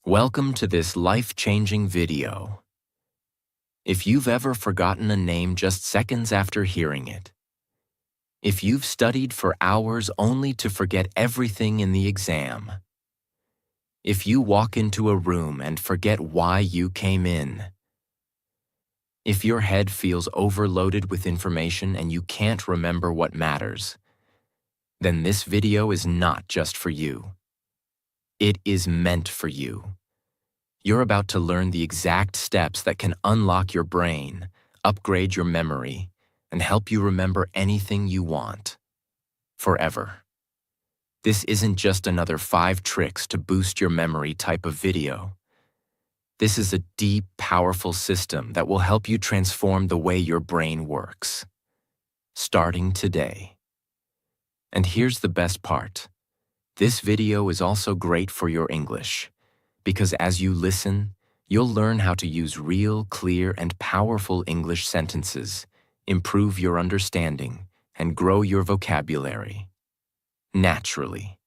Welcome to this life-changing video. If you've ever forgotten a name just seconds after hearing it, if you've studied for hours only to forget everything in the exam, if you walk into a room and forget why you came in, if your head feels overloaded with information and you can't remember what matters, then this video is not just for you. It is meant for you. You're about to learn the exact steps that can unlock your brain, upgrade your memory, and help you remember anything you want, forever. This isn't just another 5 tricks to boost your memory type of video. This is a deep, powerful system that will help you transform the way your brain works, starting today. And here's the best part. This video is also great for your English, because as you listen, you'll learn how to use real, clear, and powerful English sentences, improve your understanding, and grow your vocabulary naturally.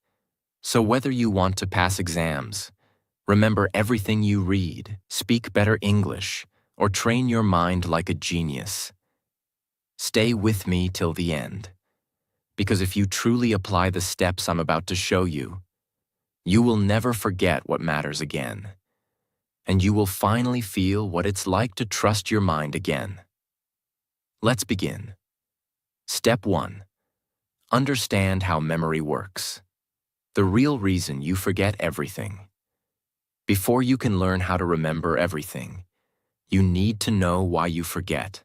So whether you want to pass exams, remember everything you read, speak better English, or train your mind like a genius, stay with me till the end. Because if you truly apply the steps I'm about to show you, you will never forget what matters again, and you will finally feel what it's like to trust your mind again. Let's begin. Step 1. Understand how memory works. The real reason you forget everything. Before you can learn how to remember everything, you need to know why you forget.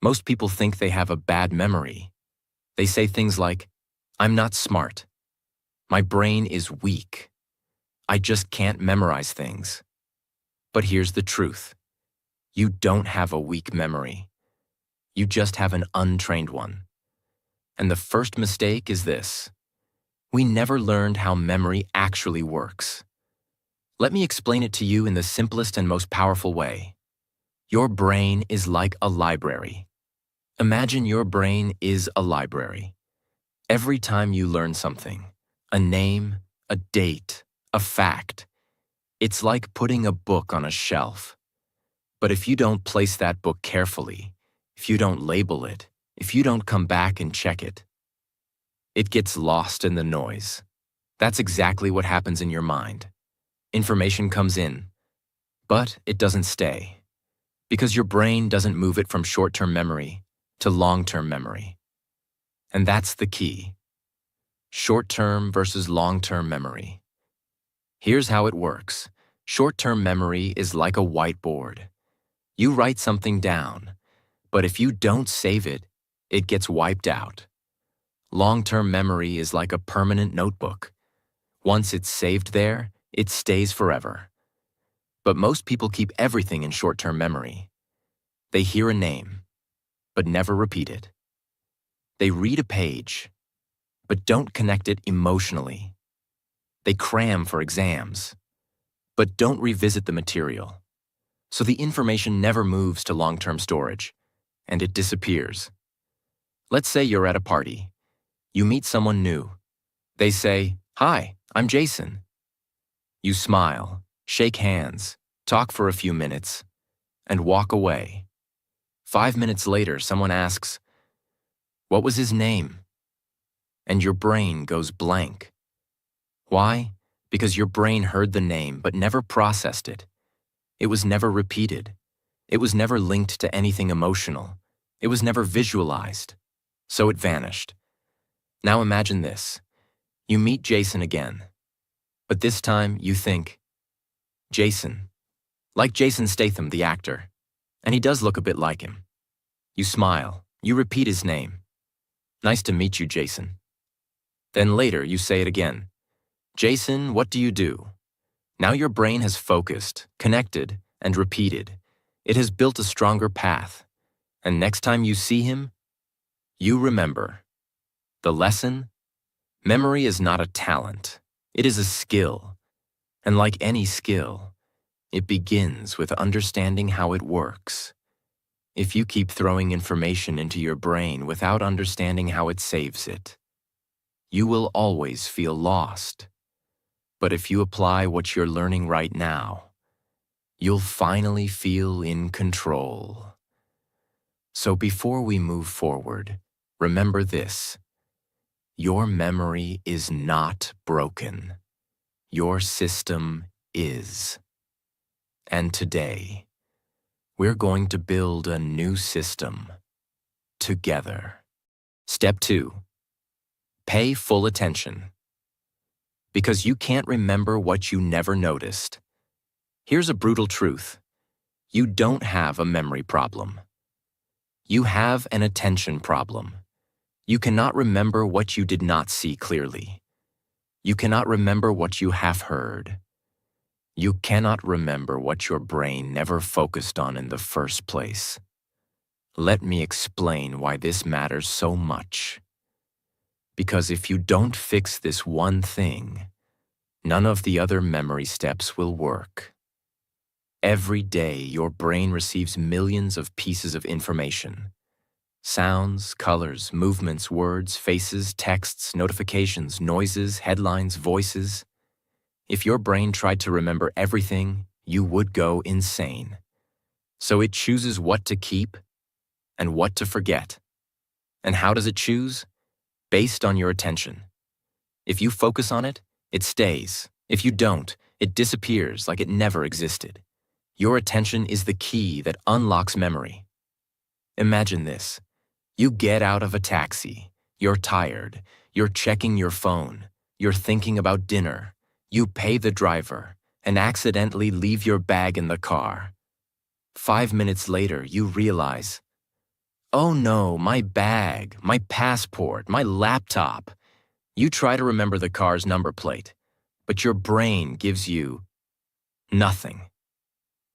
Most people think they have a bad memory. They say things like, "I'm not smart. My brain is weak. I just can't memorize things." But here's the truth. You don't have a weak memory. You just have an untrained one. And the first mistake is this. We never learned how memory actually works. Let me explain it to you in the simplest and most powerful way. Your brain is like a library. Imagine your brain is a library. Every time you learn something, a name, a date, a fact, it's like putting a book on a shelf. But if you don't place that book carefully, if you don't label it, if you don't come back and check it, it gets lost in the noise. That's exactly what happens in your mind. Information comes in, but it doesn't stay, because your brain doesn't move it from short-term memory to long-term memory. And that's the key. Short-term versus long-term memory. Here's how it works. Short-term memory is like a whiteboard. You write something down, but if you don't save it, it gets wiped out. Long-term memory is like a permanent notebook. Once it's saved there, it stays forever. But most people keep everything in short-term memory. They hear a name, but never repeat it. They read a page, but don't connect it emotionally. They cram for exams, but don't revisit the material. So the information never moves to long-term storage, and it disappears. Let's say you're at a party. You meet someone new. They say, "Hi, I'm Jason." You smile, shake hands, talk for a few minutes, and walk away. 5 minutes later, someone asks, "What was his name?" And your brain goes blank. Why? Because your brain heard the name but never processed it. It was never repeated. It was never linked to anything emotional. It was never visualized. So it vanished. Now imagine this. You meet Jason again. But this time you think, Jason. Like Jason Statham, the actor. And he does look a bit like him. You smile. You repeat his name. "Nice to meet you, Jason." Then later you say it again. "Jason, what do you do?" Now your brain has focused, connected, and repeated. It has built a stronger path. And next time you see him, you remember. The lesson? Memory is not a talent. It is a skill. And like any skill, it begins with understanding how it works. If you keep throwing information into your brain without understanding how it saves it, you will always feel lost. But if you apply what you're learning right now, you'll finally feel in control. So before we move forward, remember this. Your memory is not broken. Your system is. And today, we're going to build a new system together. Step 2. Pay full attention. Because you can't remember what you never noticed. Here's a brutal truth. You don't have a memory problem. You have an attention problem. You cannot remember what you did not see clearly. You cannot remember what you have heard. You cannot remember what your brain never focused on in the first place. Let me explain why this matters so much. Because if you don't fix this one thing, none of the other memory steps will work. Every day, your brain receives millions of pieces of information. Sounds, colors, movements, words, faces, texts, notifications, noises, headlines, voices. If your brain tried to remember everything, you would go insane. So it chooses what to keep and what to forget. And how does it choose? Based on your attention. If you focus on it, it stays. If you don't, it disappears like it never existed. Your attention is the key that unlocks memory. Imagine this. You get out of a taxi. You're tired. You're checking your phone. You're thinking about dinner. You pay the driver and accidentally leave your bag in the car. 5 minutes later, you realize, oh no, my bag, my passport, my laptop. You try to remember the car's number plate, but your brain gives you nothing.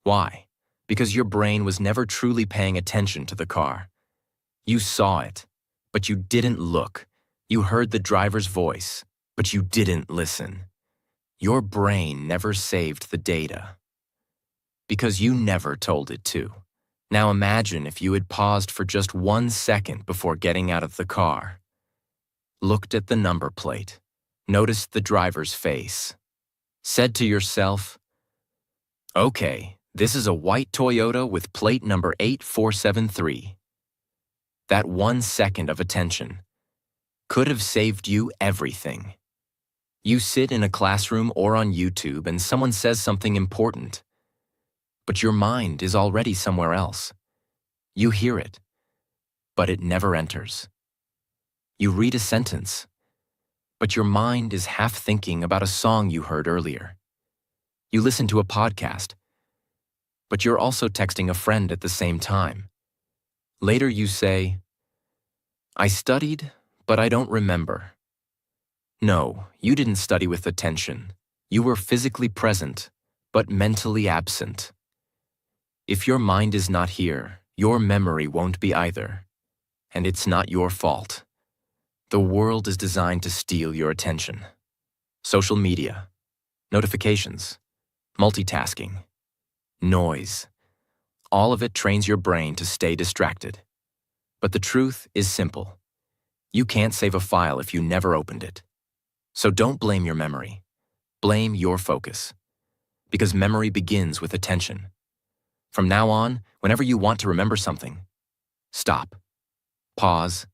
Why? Because your brain was never truly paying attention to the car. You saw it, but you didn't look. You heard the driver's voice, but you didn't listen. Your brain never saved the data because you never told it to. Now imagine if you had paused for just 1 second before getting out of the car, looked at the number plate, noticed the driver's face, said to yourself, okay, this is a white Toyota with plate number 8473. That 1 second of attention could have saved you everything. You sit in a classroom or on YouTube and someone says something important, but your mind is already somewhere else. You hear it, but it never enters. You read a sentence, but your mind is half thinking about a song you heard earlier. You listen to a podcast, but you're also texting a friend at the same time. Later you say, I studied, but I don't remember. No, you didn't study with attention. You were physically present, but mentally absent. If your mind is not here, your memory won't be either. And it's not your fault. The world is designed to steal your attention. Social media, notifications, multitasking, noise. All of it trains your brain to stay distracted. But the truth is simple. You can't save a file if you never opened it. So don't blame your memory. Blame your focus. Because memory begins with attention. From now on, whenever you want to remember something, stop, pause,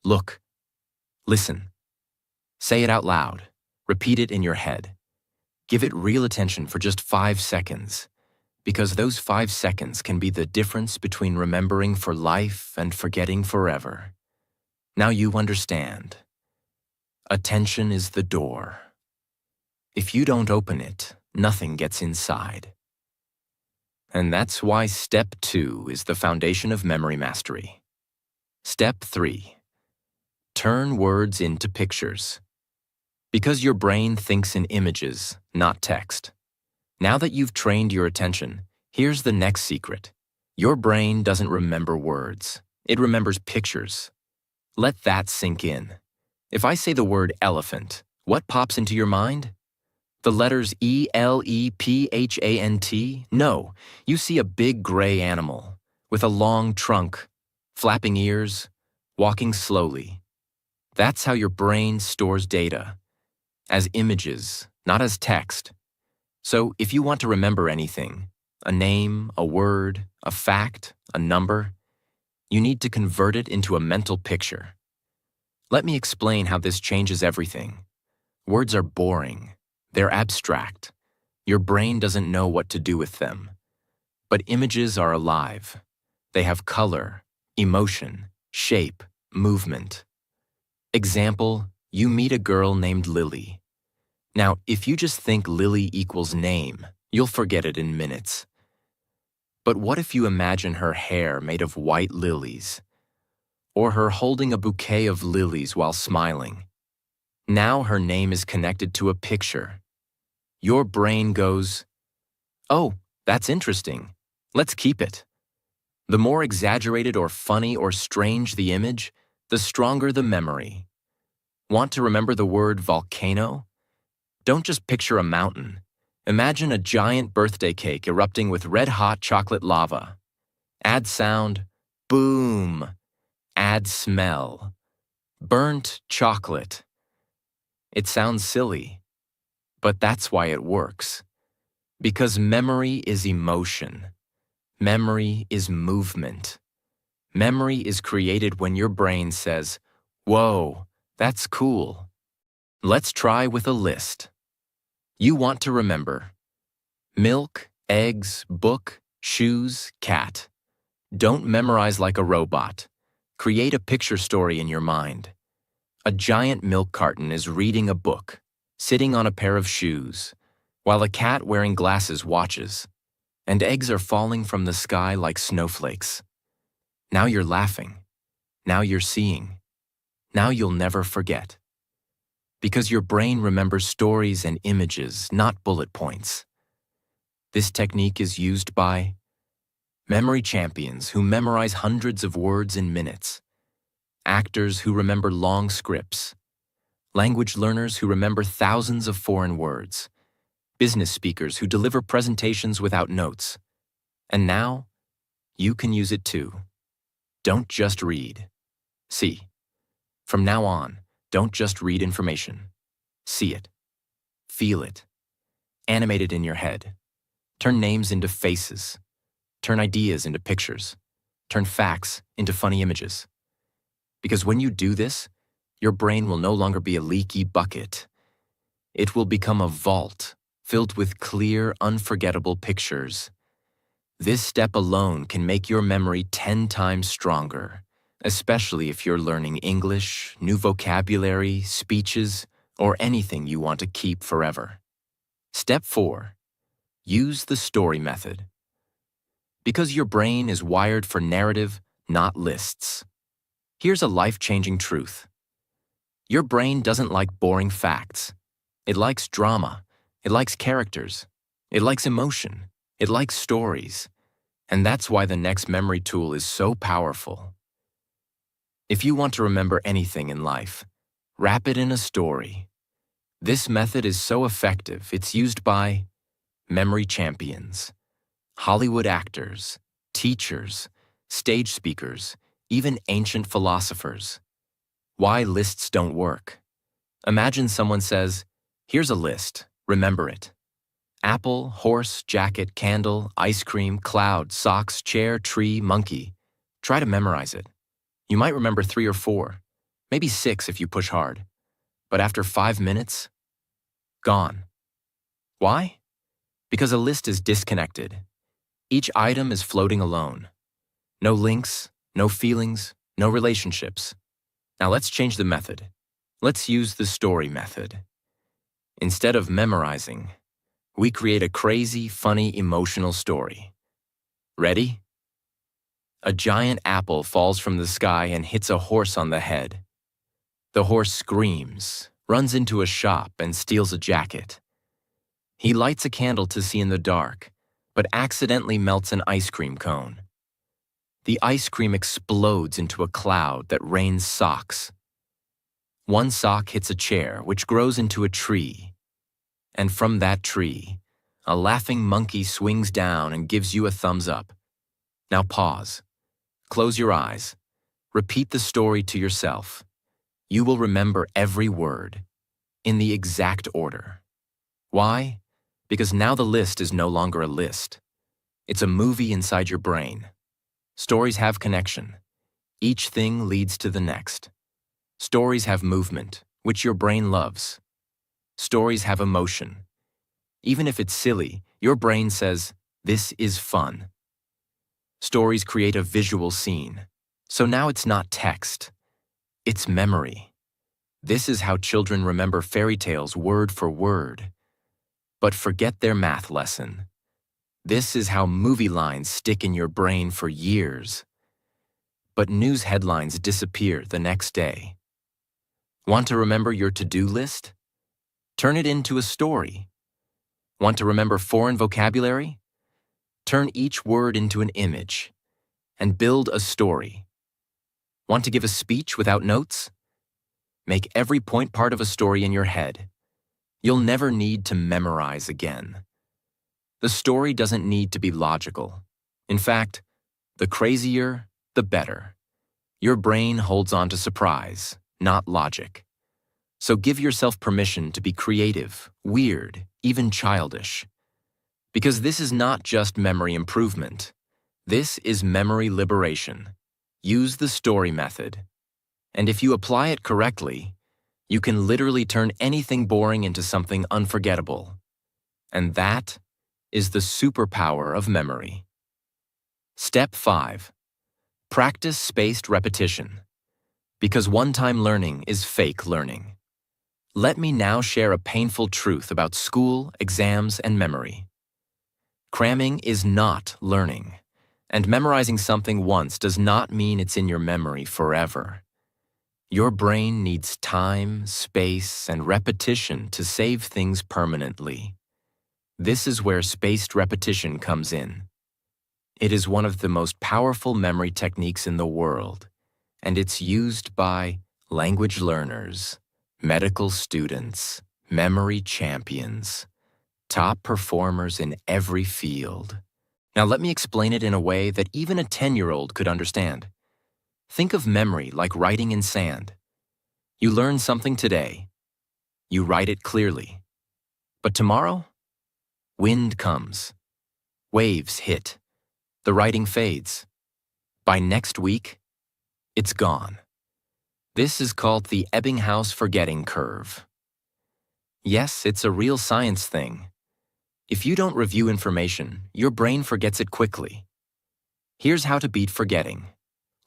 look, listen. Say it out loud. Repeat it in your head. Give it real attention for just 5 seconds, because those 5 seconds can be the difference between remembering for life and forgetting forever. Now you understand. Attention is the door. If you don't open it, nothing gets inside. And that's why Step 2 is the foundation of memory mastery. Step 3. Turn words into pictures. Because your brain thinks in images, not text. Now that you've trained your attention, here's the next secret. Your brain doesn't remember words. It remembers pictures. Let that sink in. If I say the word elephant, what pops into your mind? The letters E-L-E-P-H-A-N-T? No, you see a big gray animal with a long trunk, flapping ears, walking slowly. That's how your brain stores data, as images, not as text. So if you want to remember anything, a name, a word, a fact, a number, you need to convert it into a mental picture. Let me explain how this changes everything. Words are boring. They're abstract. Your brain doesn't know what to do with them. But images are alive. They have color, emotion, shape, movement. Example, you meet a girl named Lily. Now, if you just think Lily equals name, you'll forget it in minutes. But what if you imagine her hair made of white lilies? Or her holding a bouquet of lilies while smiling? Now her name is connected to a picture. Your brain goes, "Oh, that's interesting. Let's keep it." The more exaggerated or funny or strange the image, the stronger the memory. Want to remember the word volcano? Don't just picture a mountain. Imagine a giant birthday cake erupting with red-hot chocolate lava. Add sound, boom. Add smell, burnt chocolate. It sounds silly, but that's why it works. Because memory is emotion. Memory is movement. Memory is created when your brain says, "Whoa, that's cool." Let's try with a list. You want to remember milk, eggs, book, shoes, cat. Don't memorize like a robot. Create a picture story in your mind. A giant milk carton is reading a book, sitting on a pair of shoes, while a cat wearing glasses watches, and eggs are falling from the sky like snowflakes. Now you're laughing. Now you're seeing. Now you'll never forget. Because your brain remembers stories and images, not bullet points. This technique is used by memory champions who memorize hundreds of words in minutes, actors who remember long scripts, language learners who remember thousands of foreign words, business speakers who deliver presentations without notes. And now, you can use it too. Don't just read. See. From now on, don't just read information. See it. Feel it. Animate it in your head. Turn names into faces. Turn ideas into pictures. Turn facts into funny images. Because when you do this, your brain will no longer be a leaky bucket. It will become a vault filled with clear, unforgettable pictures. This step alone can make your memory 10 times stronger, especially if you're learning English, new vocabulary, speeches, or anything you want to keep forever. Step 4. Use the story method. Because your brain is wired for narrative, not lists. Here's a life-changing truth. Your brain doesn't like boring facts. It likes drama. It likes characters. It likes emotion. It likes stories. And that's why the next memory tool is so powerful. If you want to remember anything in life, wrap it in a story. This method is so effective, it's used by memory champions, Hollywood actors, teachers, stage speakers, even ancient philosophers. Why lists don't work. Imagine someone says, "Here's a list, remember it. Apple, horse, jacket, candle, ice cream, cloud, socks, chair, tree, monkey." Try to memorize it. You might remember 3 or 4, maybe 6 if you push hard. But after 5 minutes, gone. Why? Because a list is disconnected. Each item is floating alone. No links, no feelings, no relationships. Now let's change the method. Let's use the story method. Instead of memorizing, we create a crazy, funny, emotional story. Ready? A giant apple falls from the sky and hits a horse on the head. The horse screams, runs into a shop, and steals a jacket. He lights a candle to see in the dark, but accidentally melts an ice cream cone. The ice cream explodes into a cloud that rains socks. One sock hits a chair, which grows into a tree. And from that tree, a laughing monkey swings down and gives you a thumbs up. Now pause. Close your eyes. Repeat the story to yourself. You will remember every word, in the exact order. Why? Because now the list is no longer a list. It's a movie inside your brain. Stories have connection. Each thing leads to the next. Stories have movement, which your brain loves. Stories have emotion. Even if it's silly, your brain says, "This is fun." Stories create a visual scene. So now it's not text. It's memory. This is how children remember fairy tales word for word. But forget their math lesson. This is how movie lines stick in your brain for years. But news headlines disappear the next day. Want to remember your to-do list? Turn it into a story. Want to remember foreign vocabulary? Turn each word into an image and build a story. Want to give a speech without notes? Make every point part of a story in your head. You'll never need to memorize again. The story doesn't need to be logical. In fact, the crazier, the better. Your brain holds on to surprise, not logic. So give yourself permission to be creative, weird, even childish. Because this is not just memory improvement. This is memory liberation. Use the story method. And if you apply it correctly, you can literally turn anything boring into something unforgettable. And that is the superpower of memory. Step 5. Practice spaced repetition. Because one-time learning is fake learning. Let me now share a painful truth about school, exams, and memory. Cramming is not learning, and memorizing something once does not mean it's in your memory forever. Your brain needs time, space, and repetition to save things permanently. This is where spaced repetition comes in. It is one of the most powerful memory techniques in the world, and it's used by language learners, medical students, memory champions, top performers in every field. Now let me explain it in a way that even a 10-year-old could understand. Think of memory like writing in sand. You learn something today. You write it clearly. But tomorrow, wind comes. Waves hit. The writing fades. By next week, it's gone. This is called the Ebbinghaus forgetting curve. Yes, it's a real science thing. If you don't review information, your brain forgets it quickly. Here's how to beat forgetting.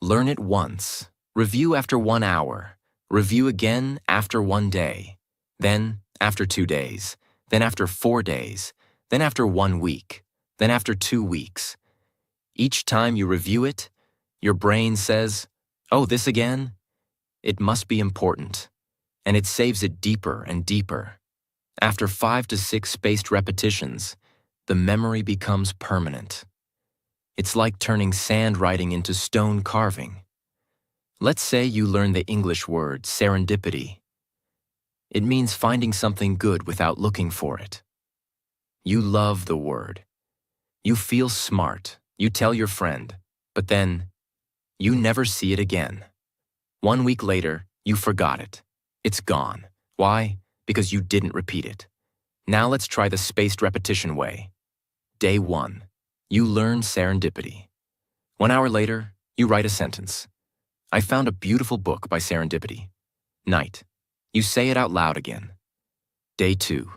Learn it once. Review after 1 hour. Review again after 1 day. Then after 2 days. Then after 4 days. Then after 1 week. Then after 2 weeks. Each time you review it, your brain says, "Oh, this again? It must be important." And it saves it deeper and deeper. After 5 to 6 spaced repetitions, the memory becomes permanent. It's like turning sand writing into stone carving. Let's say you learn the English word serendipity. It means finding something good without looking for it. You love the word. You feel smart. You tell your friend, but then you never see it again. 1 week later, you forgot it. It's gone. Why? Because you didn't repeat it. Now let's try the spaced repetition way. Day 1, you learn serendipity. 1 hour later, you write a sentence. I found a beautiful book by serendipity. Night, you say it out loud again. Day 2,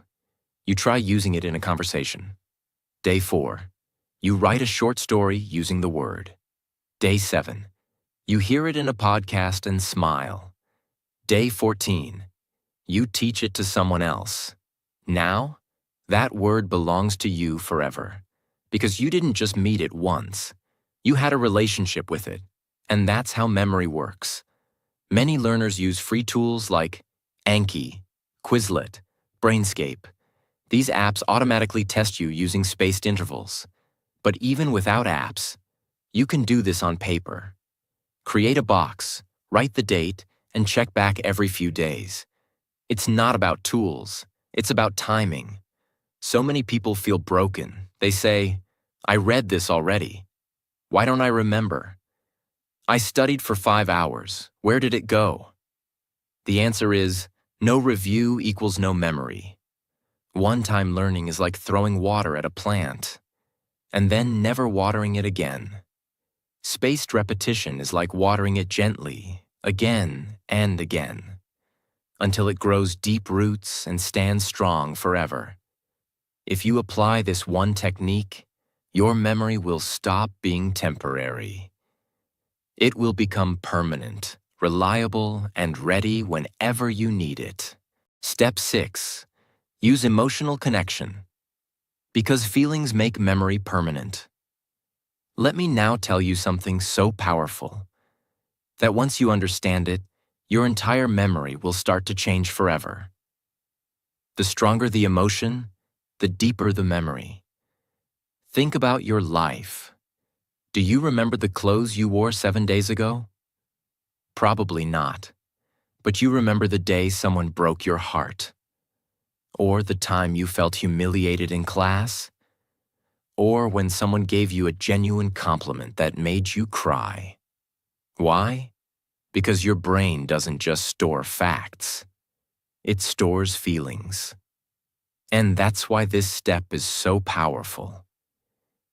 you try using it in a conversation. Day 4, you write a short story using the word. Day 7, you hear it in a podcast and smile. Day 14, you teach it to someone else. Now, that word belongs to you forever, because you didn't just meet it once. You had a relationship with it, and that's how memory works. Many learners use free tools like Anki, Quizlet, Brainscape. These apps automatically test you using spaced intervals. But even without apps, you can do this on paper. Create a box, write the date, and check back every few days. It's not about tools, it's about timing. So many people feel broken. They say, I read this already. Why don't I remember? I studied for 5 hours. Where did it go? The answer is, no review equals no memory. One-time learning is like throwing water at a plant, and then never watering it again. Spaced repetition is like watering it gently, again and again, until it grows deep roots and stands strong forever. If you apply this one technique, your memory will stop being temporary. It will become permanent, reliable, and ready whenever you need it. Step 6. Use emotional connection. Because feelings make memory permanent. Let me now tell you something so powerful that once you understand it, your entire memory will start to change forever. The stronger the emotion, the deeper the memory. Think about your life. Do you remember the clothes you wore 7 days ago? Probably not. But you remember the day someone broke your heart. Or the time you felt humiliated in class. Or when someone gave you a genuine compliment that made you cry. Why? Because your brain doesn't just store facts. It stores feelings. And that's why this step is so powerful.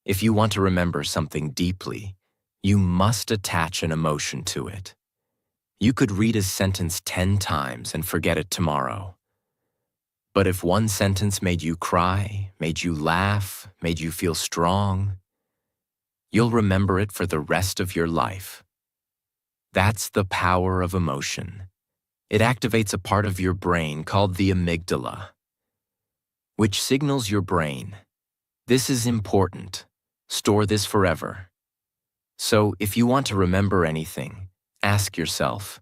If you want to remember something deeply, you must attach an emotion to it. You could read a sentence 10 times and forget it tomorrow. But if one sentence made you cry, made you laugh, made you feel strong, you'll remember it for the rest of your life. That's the power of emotion. It activates a part of your brain called the amygdala, which signals your brain, this is important, store this forever. So if you want to remember anything, ask yourself,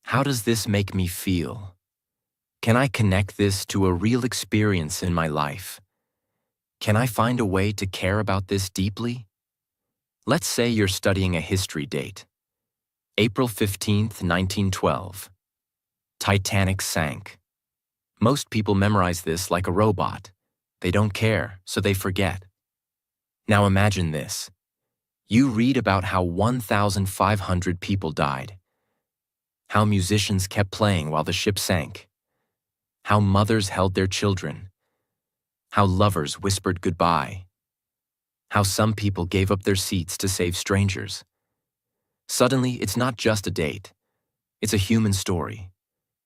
how does this make me feel? Can I connect this to a real experience in my life? Can I find a way to care about this deeply? Let's say you're studying a history date. April 15th, 1912. Titanic sank. Most people memorize this like a robot. They don't care, so they forget. Now imagine this. You read about how 1,500 people died, how musicians kept playing while the ship sank, how mothers held their children, how lovers whispered goodbye, how some people gave up their seats to save strangers. Suddenly, it's not just a date. It's a human story.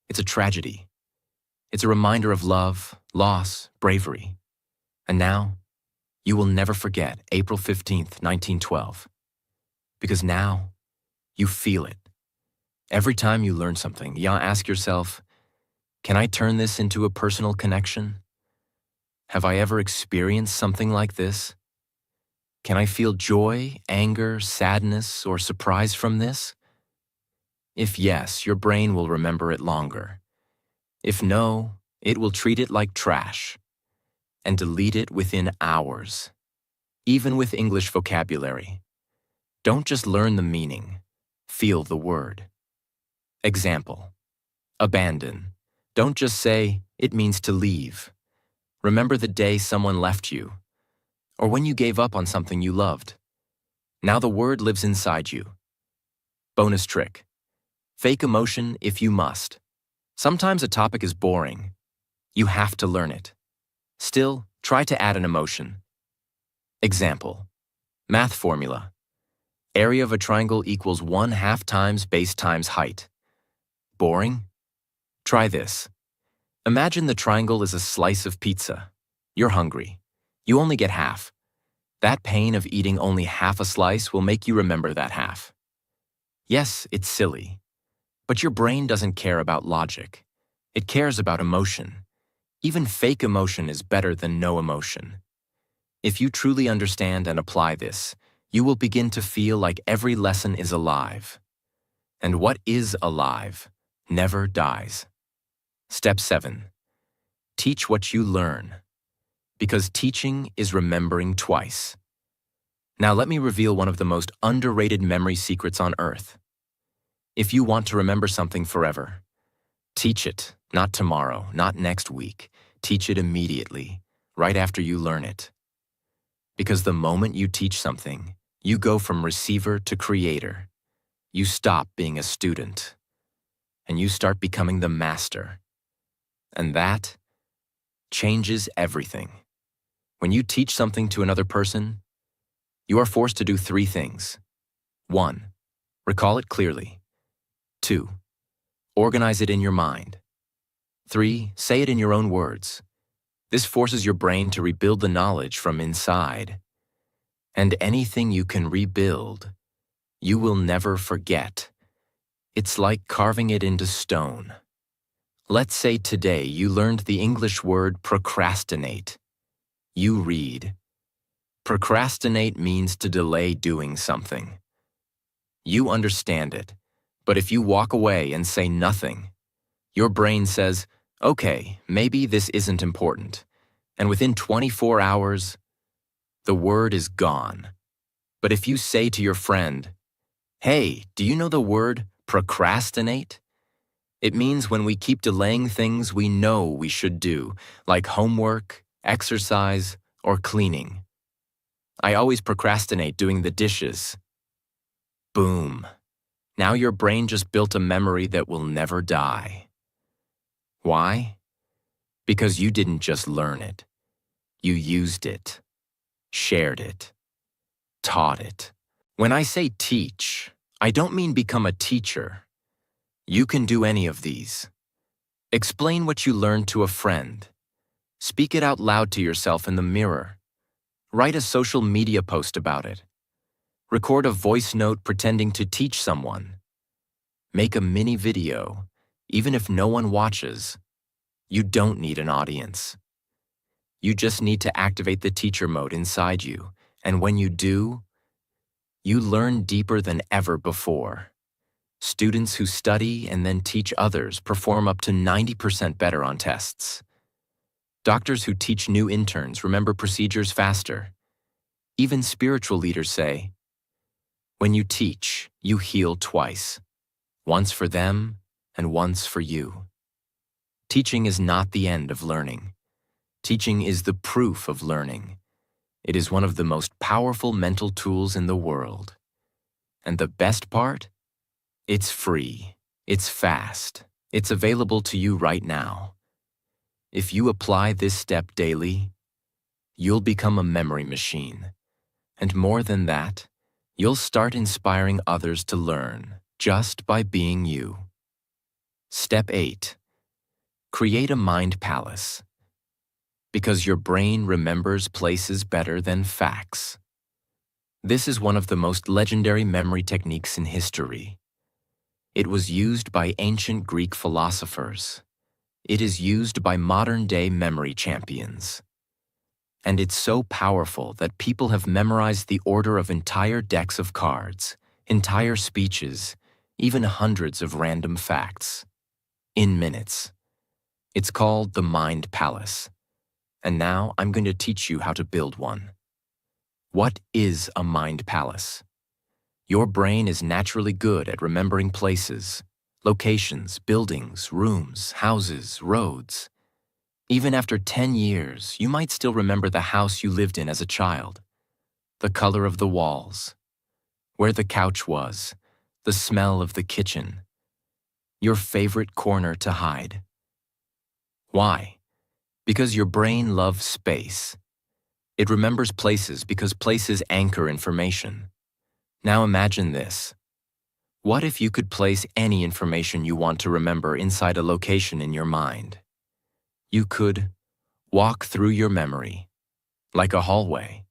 It's a tragedy. It's a reminder of love, loss, bravery. And now, you will never forget April 15th, 1912. Because now, you feel it. Every time you learn something, you ask yourself, can I turn this into a personal connection? Have I ever experienced something like this? Can I feel joy, anger, sadness, or surprise from this? If yes, your brain will remember it longer. If no, it will treat it like trash and delete it within hours. Even with English vocabulary. Don't just learn the meaning, feel the word. Example, abandon. Don't just say, it means to leave. Remember the day someone left you, or when you gave up on something you loved. Now the word lives inside you. Bonus trick. Fake emotion if you must. Sometimes a topic is boring. You have to learn it. Still, try to add an emotion. Example, math formula. Area of a triangle equals 1/2 times base times height. Boring? Try this. Imagine the triangle is a slice of pizza. You're hungry. You only get half. That pain of eating only half a slice will make you remember that half. Yes, it's silly. But your brain doesn't care about logic. It cares about emotion. Even fake emotion is better than no emotion. If you truly understand and apply this, you will begin to feel like every lesson is alive. And what is alive never dies. Step 7. Teach what you learn. Because teaching is remembering twice. Now let me reveal one of the most underrated memory secrets on earth. If you want to remember something forever, teach it, not tomorrow, not next week. Teach it immediately, right after you learn it. Because the moment you teach something, you go from receiver to creator. You stop being a student, and you start becoming the master. And that changes everything. When you teach something to another person, you are forced to do 3 things. 1. Recall it clearly. 2. Organize it in your mind. 3. Say it in your own words. This forces your brain to rebuild the knowledge from inside. And anything you can rebuild, you will never forget. It's like carving it into stone. Let's say today you learned the English word procrastinate. You read. Procrastinate means to delay doing something. You understand it, but if you walk away and say nothing, your brain says, okay, maybe this isn't important. And within 24 hours, the word is gone. But if you say to your friend, hey, do you know the word procrastinate? It means when we keep delaying things we know we should do, like homework, exercise, or cleaning. I always procrastinate doing the dishes. Boom. Now your brain just built a memory that will never die. Why? Because you didn't just learn it. You used it, shared it, taught it. When I say teach, I don't mean become a teacher. You can do any of these. Explain what you learned to a friend. Speak it out loud to yourself in the mirror. Write a social media post about it. Record a voice note pretending to teach someone. Make a mini video, even if no one watches. You don't need an audience. You just need to activate the teacher mode inside you, and when you do, you learn deeper than ever before. Students who study and then teach others perform up to 90% better on tests. Doctors who teach new interns remember procedures faster. Even spiritual leaders say, when you teach, you heal twice, once for them and once for you. Teaching is not the end of learning. Teaching is the proof of learning. It is one of the most powerful mental tools in the world. And the best part? It's free. It's fast. It's available to you right now. If you apply this step daily, you'll become a memory machine. And more than that, you'll start inspiring others to learn just by being you. Step 8. Create a mind palace. Because your brain remembers places better than facts. This is one of the most legendary memory techniques in history. It was used by ancient Greek philosophers. It is used by modern-day memory champions. And it's so powerful that people have memorized the order of entire decks of cards, entire speeches, even hundreds of random facts. In minutes. It's called the Mind Palace. And now I'm going to teach you how to build one. What is a mind palace? Your brain is naturally good at remembering places, locations, buildings, rooms, houses, roads. Even after 10 years, you might still remember the house you lived in as a child, the color of the walls, where the couch was, the smell of the kitchen, your favorite corner to hide. Why? Because your brain loves space. It remembers places because places anchor information. Now imagine this. What if you could place any information you want to remember inside a location in your mind? You could walk through your memory, like a hallway,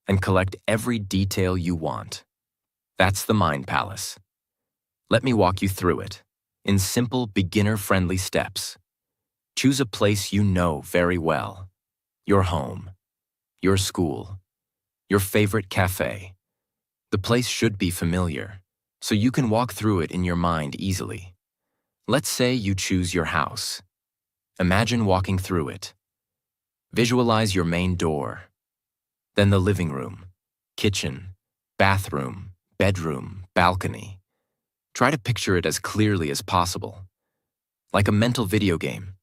and collect every detail you want. That's the Mind Palace. Let me walk you through it, in simple, beginner-friendly steps. Choose a place you know very well. Your home, your school, your favorite cafe. The place should be familiar, so you can walk through it in your mind easily. Let's say you choose your house. Imagine walking through it. Visualize your main door, then the living room, kitchen, bathroom, bedroom, balcony. Try to picture it as clearly as possible, like a mental video game.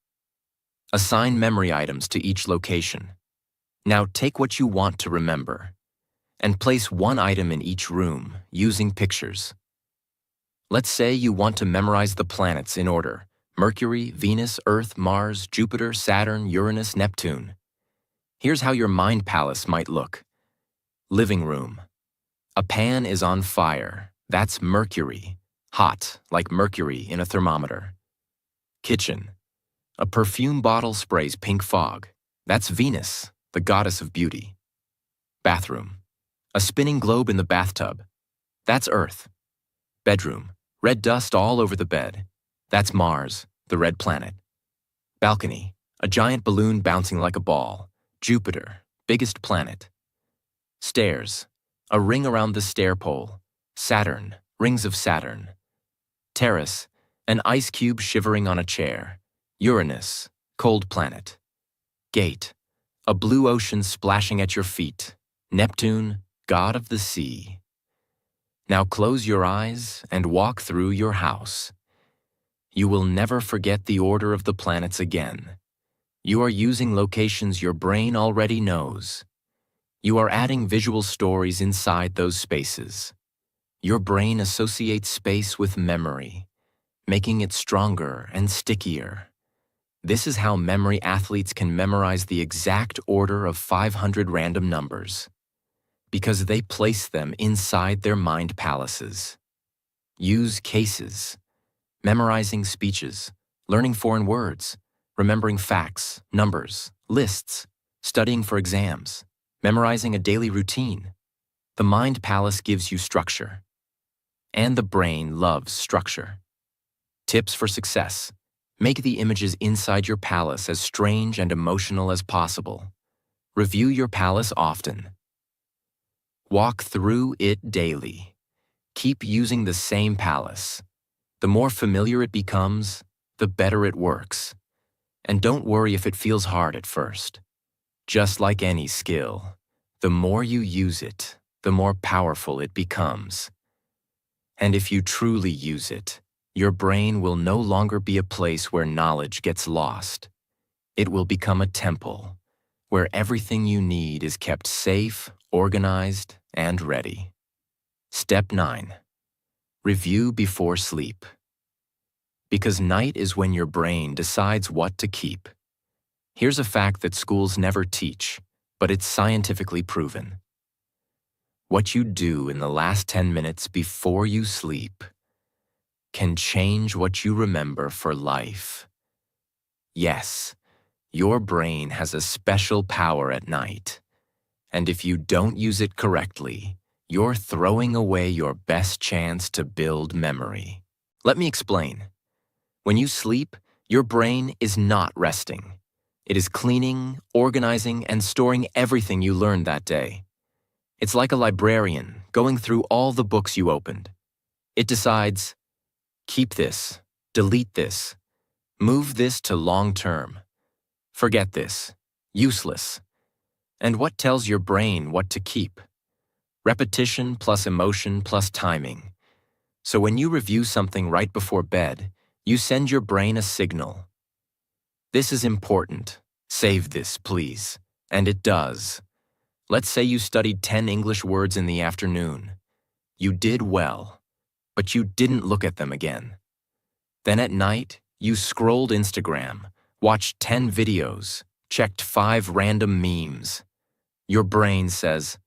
Assign memory items to each location. Now take what you want to remember and place one item in each room using pictures. Let's say you want to memorize the planets in order, Mercury, Venus, Earth, Mars, Jupiter, Saturn, Uranus, Neptune. Here's how your mind palace might look. Living room. A pan is on fire. That's Mercury. Hot, like mercury in a thermometer. Kitchen. A perfume bottle sprays pink fog. That's Venus, the goddess of beauty. Bathroom. A spinning globe in the bathtub. That's Earth. Bedroom. Red dust all over the bed. That's Mars, the red planet. Balcony. A giant balloon bouncing like a ball. Jupiter, biggest planet. Stairs. A ring around the stair pole. Saturn, rings of Saturn. Terrace. An ice cube shivering on a chair. Uranus, cold planet. Gate. A blue ocean splashing at your feet. Neptune, god of the sea. Now close your eyes and walk through your house. You will never forget the order of the planets again. You are using locations your brain already knows. You are adding visual stories inside those spaces. Your brain associates space with memory, making it stronger and stickier. This is how memory athletes can memorize the exact order of 500 random numbers, because they place them inside their mind palaces. Use cases, memorizing speeches, learning foreign words, remembering facts, numbers, lists, studying for exams, memorizing a daily routine. The mind palace gives you structure, and the brain loves structure. Tips for success. Make the images inside your palace as strange and emotional as possible. Review your palace often. Walk through it daily. Keep using the same palace. The more familiar it becomes, the better it works. And don't worry if it feels hard at first. Just like any skill, the more you use it, the more powerful it becomes. And if you truly use it, your brain will no longer be a place where knowledge gets lost. It will become a temple, where everything you need is kept safe, organized, and ready. Step 9. Review before sleep. Because night is when your brain decides what to keep. Here's a fact that schools never teach, but it's scientifically proven. What you do in the last 10 minutes before you sleep can change what you remember for life. Yes, your brain has a special power at night, and if you don't use it correctly, you're throwing away your best chance to build memory. Let me explain. When you sleep, your brain is not resting. It is cleaning, organizing, and storing everything you learned that day. It's like a librarian going through all the books you opened. It decides, keep this, delete this, move this to long term, forget this, useless. And what tells your brain what to keep? Repetition plus emotion plus timing. So when you review something right before bed, you send your brain a signal. This is important. Save this, please. And it does. Let's say you studied 10 English words in the afternoon. You did well, but you didn't look at them again. Then at night, you scrolled Instagram, watched 10 videos, checked 5 random memes. Your brain says,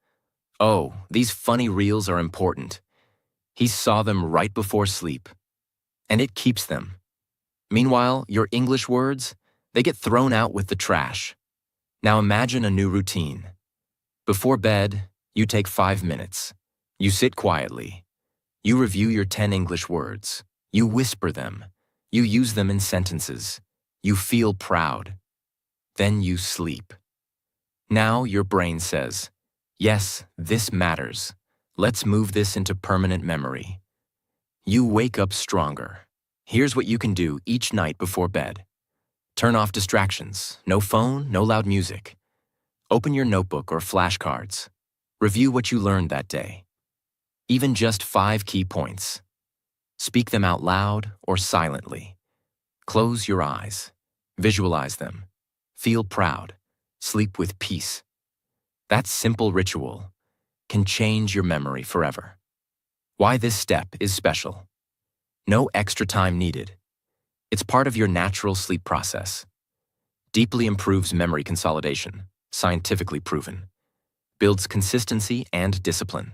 oh, these funny reels are important. He saw them right before sleep. And it keeps them. Meanwhile, your English words, they get thrown out with the trash. Now imagine a new routine. Before bed, you take 5 minutes. You sit quietly. You review your 10 English words. You whisper them. You use them in sentences. You feel proud. Then you sleep. Now your brain says, yes, this matters. Let's move this into permanent memory. You wake up stronger. Here's what you can do each night before bed. Turn off distractions. No phone, no loud music. Open your notebook or flashcards. Review what you learned that day. Even just 5 key points. Speak them out loud or silently. Close your eyes. Visualize them. Feel proud. Sleep with peace. That simple ritual can change your memory forever. Why this step is special. No extra time needed. It's part of your natural sleep process. Deeply improves memory consolidation, scientifically proven. Builds consistency and discipline.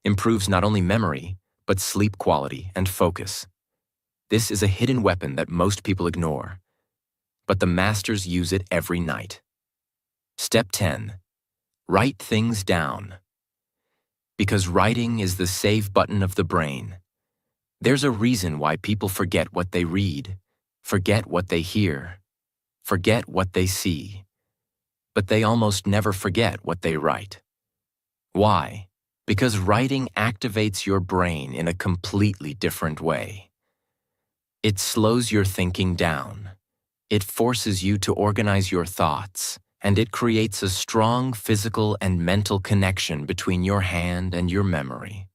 Improves not only memory, but sleep quality and focus. This is a hidden weapon that most people ignore, but the masters use it every night. Step 10. Write things down. Because writing is the save button of the brain. There's a reason why people forget what they read, forget what they hear, forget what they see, but they almost never forget what they write. Why? Because writing activates your brain in a completely different way. It slows your thinking down. It forces you to organize your thoughts, and it creates a strong physical and mental connection between your hand and your memory.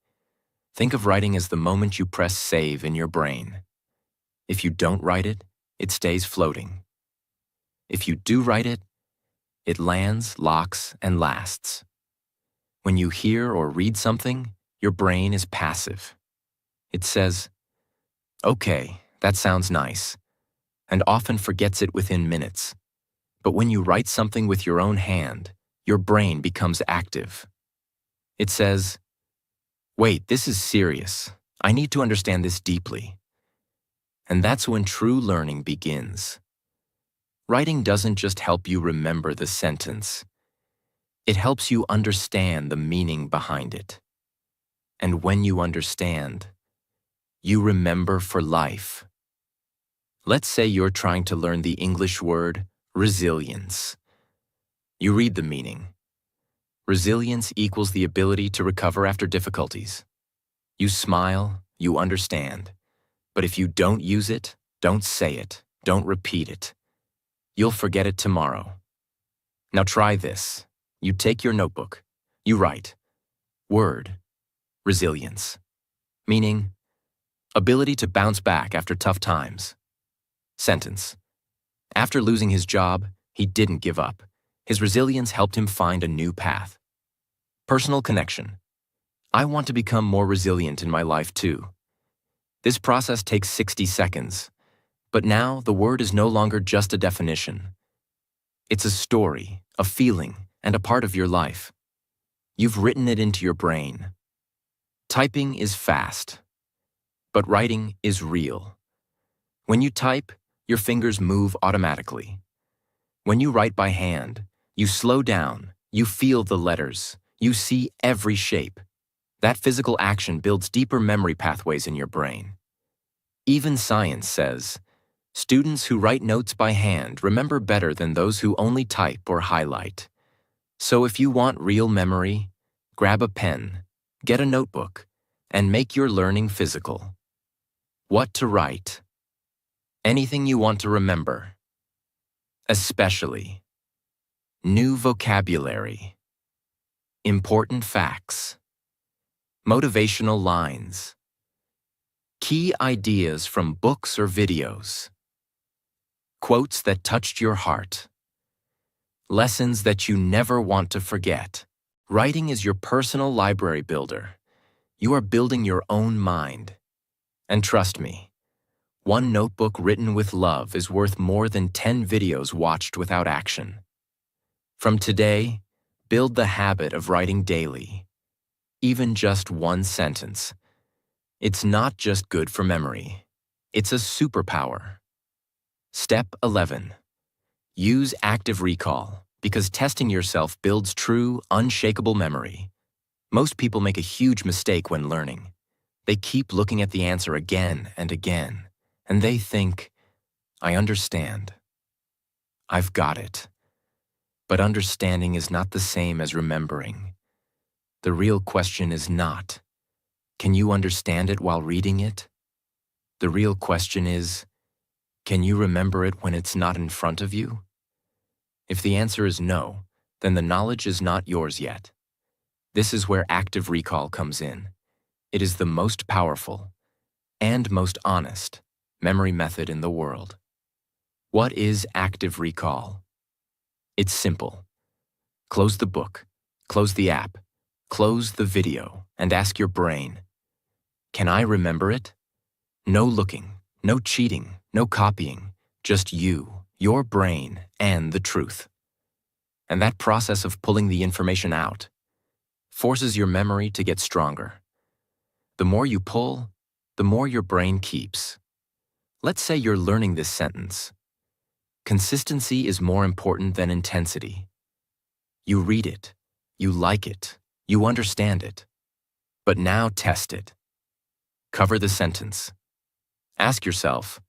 Think of writing as the moment you press save in your brain. If you don't write it, it stays floating. If you do write it, it lands, locks, and lasts. When you hear or read something, your brain is passive. It says, "Okay, that sounds nice," and often forgets it within minutes. But when you write something with your own hand, your brain becomes active. It says, "Wait, this is serious. I need to understand this deeply." And that's when true learning begins. Writing doesn't just help you remember the sentence. It helps you understand the meaning behind it. And when you understand, you remember for life. Let's say you're trying to learn the English word resilience. You read the meaning. Resilience equals the ability to recover after difficulties. You smile, you understand. But if you don't use it, don't say it, don't repeat it, you'll forget it tomorrow. Now try this. You take your notebook. You write, word, resilience, meaning ability to bounce back after tough times. Sentence. After losing his job, he didn't give up. His resilience helped him find a new path. Personal connection. I want to become more resilient in my life too. This process takes 60 seconds, but now the word is no longer just a definition. It's a story, a feeling, and a part of your life. You've written it into your brain. Typing is fast, but writing is real. When you type, your fingers move automatically. When you write by hand, you slow down, you feel the letters, you see every shape. That physical action builds deeper memory pathways in your brain. Even science says, students who write notes by hand remember better than those who only type or highlight. So if you want real memory, grab a pen, get a notebook, and make your learning physical. What to write? Anything you want to remember. Especially new vocabulary, important facts, motivational lines, key ideas from books or videos, quotes that touched your heart, lessons that you never want to forget. Writing is your personal library builder. You are building your own mind. And trust me, one notebook written with love is worth more than 10 videos watched without action. From today, build the habit of writing daily, even just one sentence. It's not just good for memory. It's a superpower. Step 11. Use active recall, because testing yourself builds true, unshakable memory. Most people make a huge mistake when learning. They keep looking at the answer again and again, and they think, I understand. I've got it. But understanding is not the same as remembering. The real question is not, can you understand it while reading it? The real question is, can you remember it when it's not in front of you? If the answer is no, then the knowledge is not yours yet. This is where active recall comes in. It is the most powerful and most honest memory method in the world. What is active recall? It's simple. Close the book, close the app, close the video, and ask your brain, can I remember it? No looking, no cheating, No copying, just you, your brain, and the truth. And that process of pulling the information out forces your memory to get stronger. The more you pull, the more your brain keeps. Let's say you're learning this sentence. Consistency is more important than intensity. You read it, you like it, you understand it. But now test it. Cover the sentence. Ask yourself,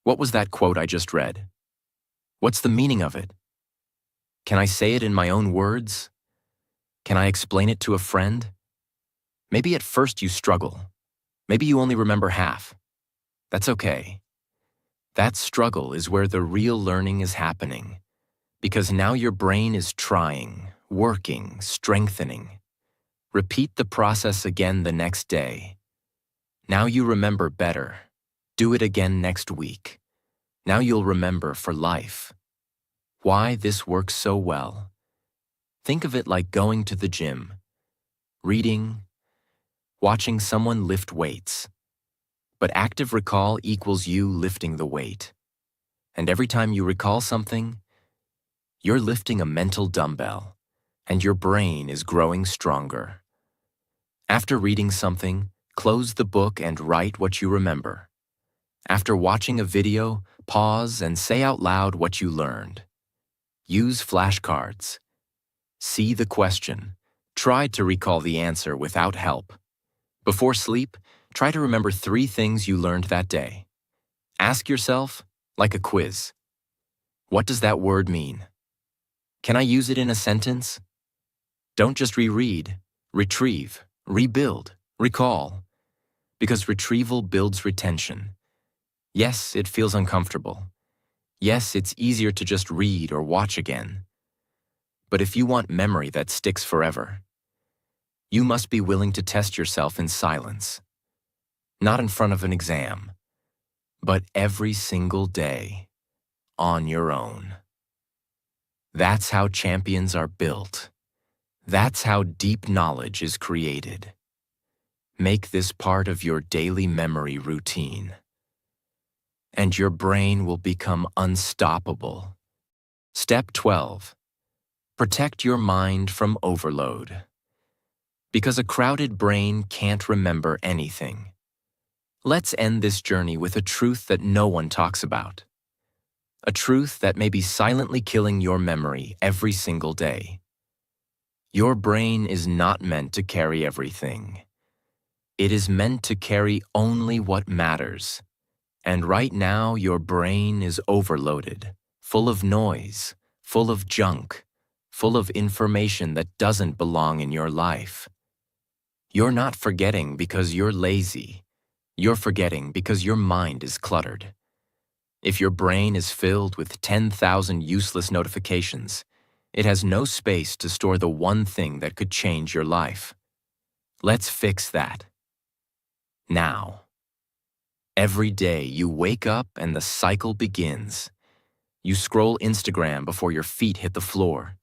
what was that quote I just read? What's the meaning of it? Can I say it in my own words? Can I explain it to a friend? Maybe at first you struggle. Maybe you only remember half. That's okay. That struggle is where the real learning is happening, because now your brain is trying, working, strengthening. Repeat the process again the next day. Now you remember better. Do it again next week. Now you'll remember for life. Why this works so well? Think of it like going to the gym, reading, watching someone lift weights. But active recall equals you lifting the weight. And every time you recall something, you're lifting a mental dumbbell, and your brain is growing stronger. After reading something, close the book and write what you remember. After watching a video, pause and say out loud what you learned. Use flashcards. See the question. Try to recall the answer without help. Before sleep, try to remember 3 things you learned that day. Ask yourself, like a quiz, what does that word mean? Can I use it in a sentence? Don't just reread, retrieve, rebuild, recall. Because retrieval builds retention. Yes, it feels uncomfortable. Yes, it's easier to just read or watch again. But if you want memory that sticks forever, you must be willing to test yourself in silence. Not in front of an exam, but every single day, on your own. That's how champions are built. That's how deep knowledge is created. Make this part of your daily memory routine, and your brain will become unstoppable. Step 12. Protect your mind from overload. Because a crowded brain can't remember anything. Let's end this journey with a truth that no one talks about. A truth that may be silently killing your memory every single day. Your brain is not meant to carry everything. It is meant to carry only what matters. And right now, your brain is overloaded, full of noise, full of junk, full of information that doesn't belong in your life. You're not forgetting because you're lazy. You're forgetting because your mind is cluttered. If your brain is filled with 10,000 useless notifications, it has no space to store the one thing that could change your life. Let's fix that. Now. Every day you wake up and the cycle begins. You scroll Instagram before your feet hit the floor.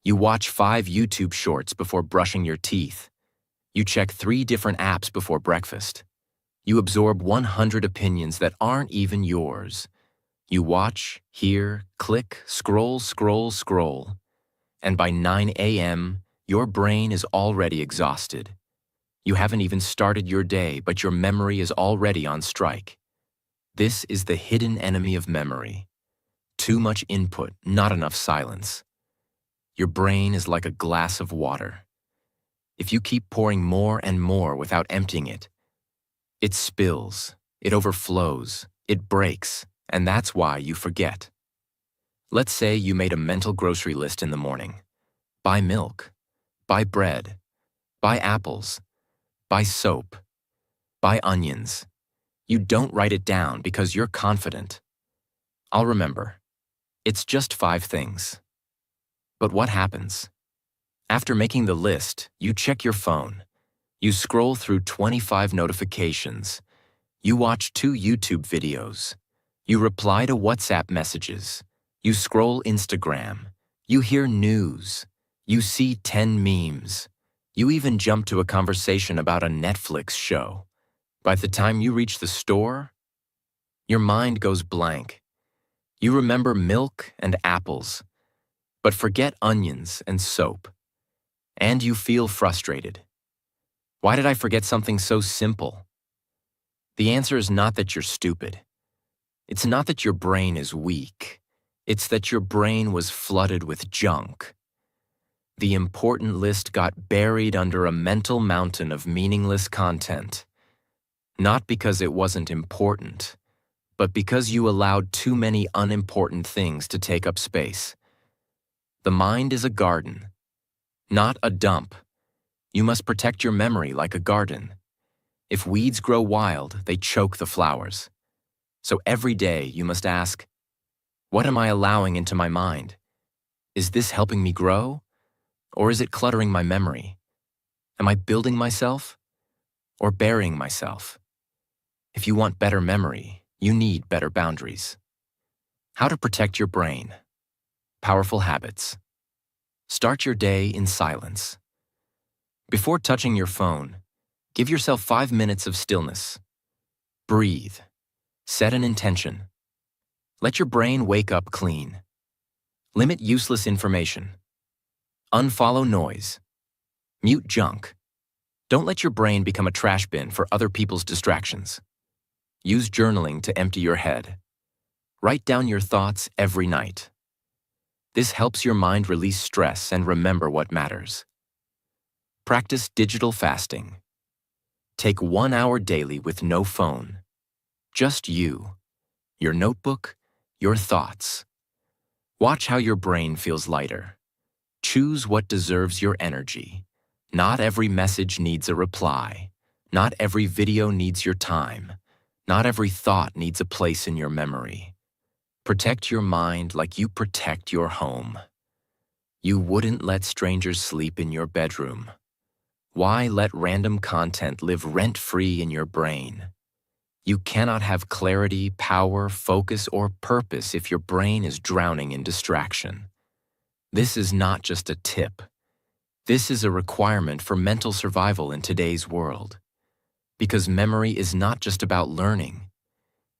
You watch 5 YouTube shorts before brushing your teeth. You check 3 different apps before breakfast. You absorb 100 opinions that aren't even yours. You watch, hear, click, scroll, scroll, scroll. And by 9 a.m., your brain is already exhausted. You haven't even started your day, but your memory is already on strike. This is the hidden enemy of memory. Too much input, not enough silence. Your brain is like a glass of water. If you keep pouring more and more without emptying it, it spills, it overflows, it breaks, and that's why you forget. Let's say you made a mental grocery list in the morning. Buy milk, buy bread, buy apples, buy soap, buy onions. You don't write it down because you're confident. I'll remember. It's just 5 things. But what happens? After making the list, you check your phone. You scroll through 25 notifications. You watch 2 YouTube videos. You reply to WhatsApp messages. You scroll Instagram. You hear news. You see 10 memes. You even jump to a conversation about a Netflix show. By the time you reach the store, Your mind goes blank. You remember milk and apples, but forget onions and soap. And you feel frustrated. Why did I forget something so simple? The answer is not that you're stupid. It's not that your brain is weak. It's that your brain was flooded with junk. The important list got buried under a mental mountain of meaningless content. Not because it wasn't important, but because you allowed too many unimportant things to take up space. The mind is a garden, not a dump. You must protect your memory like a garden. If weeds grow wild, they choke the flowers. So every day you must ask, what am I allowing into my mind? Is this helping me grow? Or is it cluttering my memory? Am I building myself or burying myself? If you want better memory, you need better boundaries. How to protect your brain. Powerful habits. Start your day in silence. Before touching your phone, give yourself 5 minutes of stillness. Breathe. Set an intention. Let your brain wake up clean. Limit useless information. Unfollow noise. Mute junk. Don't let your brain become a trash bin for other people's distractions. Use journaling to empty your head. Write down your thoughts every night. This helps your mind release stress and remember what matters. Practice digital fasting. Take 1 hour daily with no phone. Just you, your notebook, your thoughts. Watch how your brain feels lighter. Choose what deserves your energy. Not every message needs a reply. Not every video needs your time. Not every thought needs a place in your memory. Protect your mind like you protect your home. You wouldn't let strangers sleep in your bedroom. Why let random content live rent-free in your brain? You cannot have clarity, power, focus, or purpose if your brain is drowning in distraction. This is not just a tip. This is a requirement for mental survival in today's world. Because memory is not just about learning.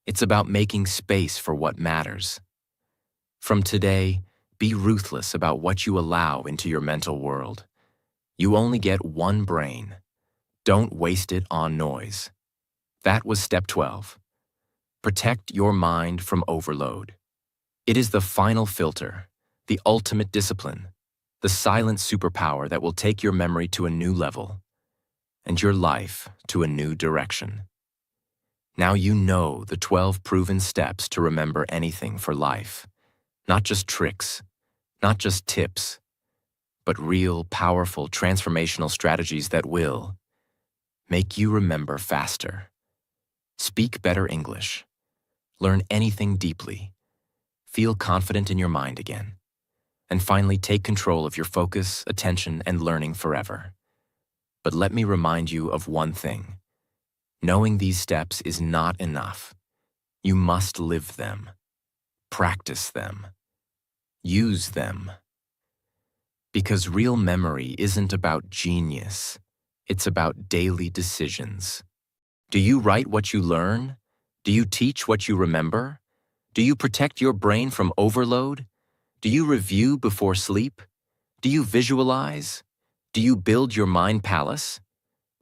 It's about making space for what matters. From today, be ruthless about what you allow into your mental world. You only get one brain. Don't waste it on noise. That was step 12. Protect your mind from overload. It is the final filter, the ultimate discipline, the silent superpower that will take your memory to a new level and your life to a new direction. Now you know the 12 proven steps to remember anything for life. Not just tricks, not just tips, but real, powerful, transformational strategies that will make you remember faster, speak better English, learn anything deeply, feel confident in your mind again, and finally take control of your focus, attention, and learning forever. But let me remind you of one thing. Knowing these steps is not enough. You must live them, practice them, use them. Because real memory isn't about genius, it's about daily decisions. Do you write what you learn? Do you teach what you remember? Do you protect your brain from overload? Do you review before sleep? Do you visualize? Do you build your mind palace?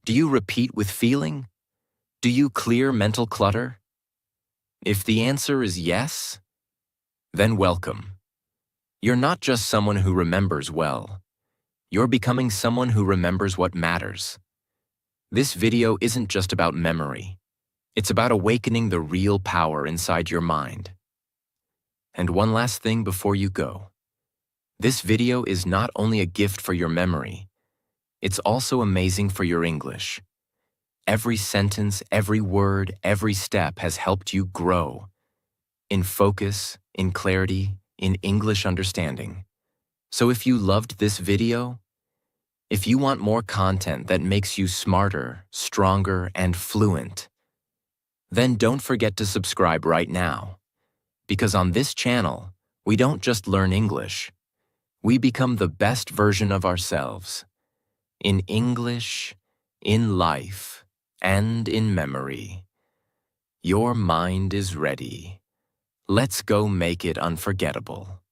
Do you repeat with feeling? Do you clear mental clutter? If the answer is yes, then welcome. You're not just someone who remembers well. You're becoming someone who remembers what matters. This video isn't just about memory. It's about awakening the real power inside your mind. And one last thing before you go. This video is not only a gift for your memory, it's also amazing for your English. Every sentence, every word, every step has helped you grow. In focus, in clarity, in English understanding. So if you loved this video, if you want more content that makes you smarter, stronger, and fluent, then don't forget to subscribe right now. Because on this channel, we don't just learn English. We become the best version of ourselves. In English, in life, and in memory. Your mind is ready. Let's go make it unforgettable.